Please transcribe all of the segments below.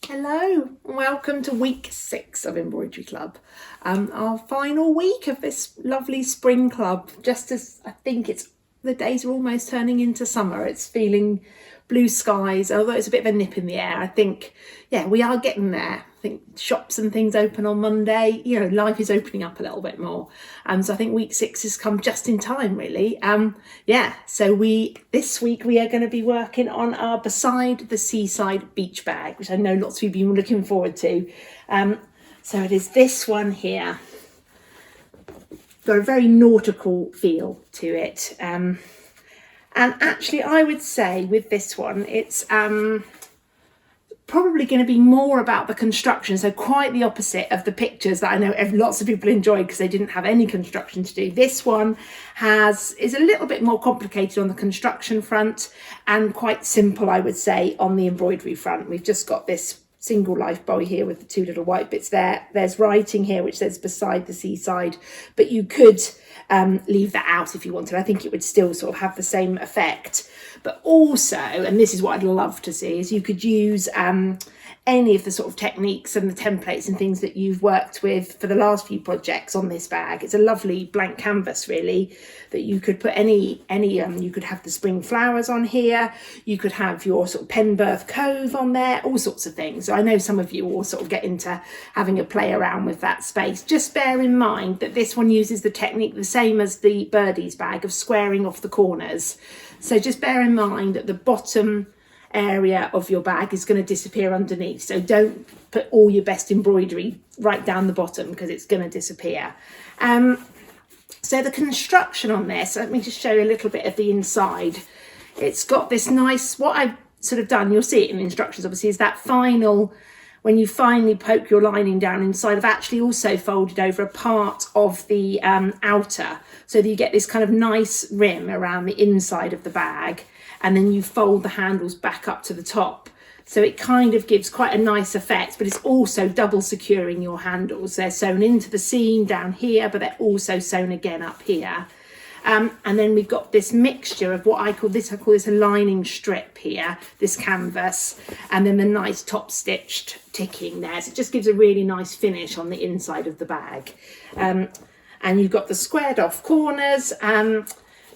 Hello, and welcome to week 6 of Embroidery Club. Our final week of this lovely spring club. Just as I think the days are almost turning into summer. It's feeling blue skies, although it's a bit of a nip in the air. I think, we are getting there. I think shops and things open on Monday. Life is opening up a little bit more. So I think week 6 has come just in time, really. So this week we are going to be working on our Beside the Seaside beach bag, which I know lots of you have been looking forward to. So it is this one here. Got a very nautical feel to it. And actually, I would say with this one, it's probably going to be more about the construction. So quite the opposite of the pictures that I know lots of people enjoyed because they didn't have any construction to do. This one is a little bit more complicated on the construction front and quite simple, I would say, on the embroidery front. We've just got this single life bow here with the 2 little white bits there. There's writing here which says Beside the Seaside, but you could leave that out if you wanted. I think it would still sort of have the same effect. But also, and this is what I'd love to see, is you could use any of the sort of techniques and the templates and things that you've worked with for the last few projects on this bag. It's a lovely blank canvas, really, that you could put you could have the spring flowers on here, you could have your sort of Penberth Cove on there, all sorts of things. So I know some of you will sort of get into having a play around with that space. Just bear in mind that this one uses the technique the same as the Birdie's bag of squaring off the corners. So just bear in mind that the bottom area of your bag is going to disappear underneath. So don't put all your best embroidery right down the bottom because it's going to disappear. So the construction on this, let me just show you a little bit of the inside. It's got this nice, what I've sort of done, you'll see it in the instructions obviously, is that final, when you finally poke your lining down inside, I've actually also folded over a part of the outer so that you get this kind of nice rim around the inside of the bag, and then you fold the handles back up to the top. So it kind of gives quite a nice effect, but it's also double securing your handles. They're sewn into the seam down here, but they're also sewn again up here. And then we've got this mixture of what I call this a lining strip here, this canvas, and then the nice top stitched ticking there. So it just gives a really nice finish on the inside of the bag. And you've got the squared off corners.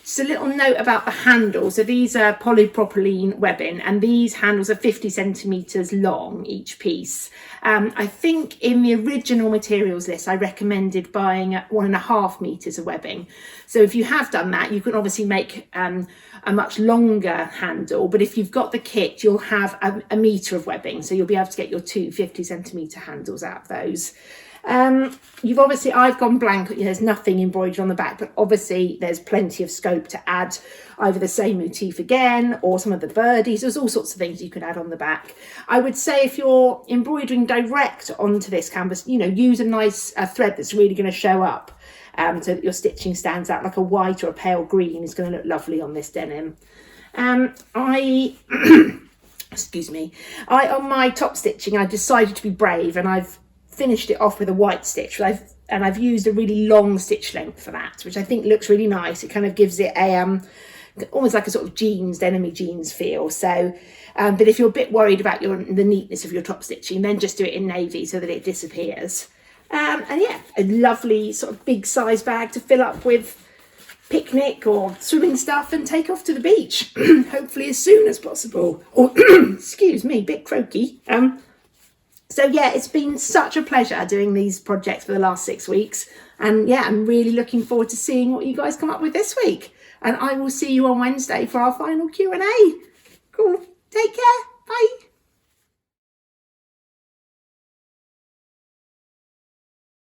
Just a little note about the handles. So these are polypropylene webbing, and these handles are 50 centimetres long each piece. I think in the original materials list, I recommended buying 1.5 metres of webbing. So if you have done that, you can obviously make a much longer handle. But if you've got the kit, you'll have a metre of webbing. So you'll be able to get your 2 50 centimetre handles out of those. I've gone blank, there's nothing embroidered on the back, but obviously there's plenty of scope to add either the same motif again or some of the birdies. There's all sorts of things you could add on the back. I would say if you're embroidering direct onto this canvas, use a nice thread that's really going to show up, so that your stitching stands out. Like a white or a pale green is going to look lovely on this denim. Excuse me, on my top stitching, I decided to be brave, and I've finished it off with a white stitch, I've used a really long stitch length for that, which I think looks really nice. It kind of gives it a almost like a sort of denim jeans feel. So but if you're a bit worried about the neatness of your top stitching, then just do it in navy so that it disappears. A lovely sort of big size bag to fill up with picnic or swimming stuff and take off to the beach hopefully as soon as possible. Or excuse me, bit croaky. So it's been such a pleasure doing these projects for the last 6 weeks. And I'm really looking forward to seeing what you guys come up with this week. And I will see you on Wednesday for our final Q&A. Cool. Take care.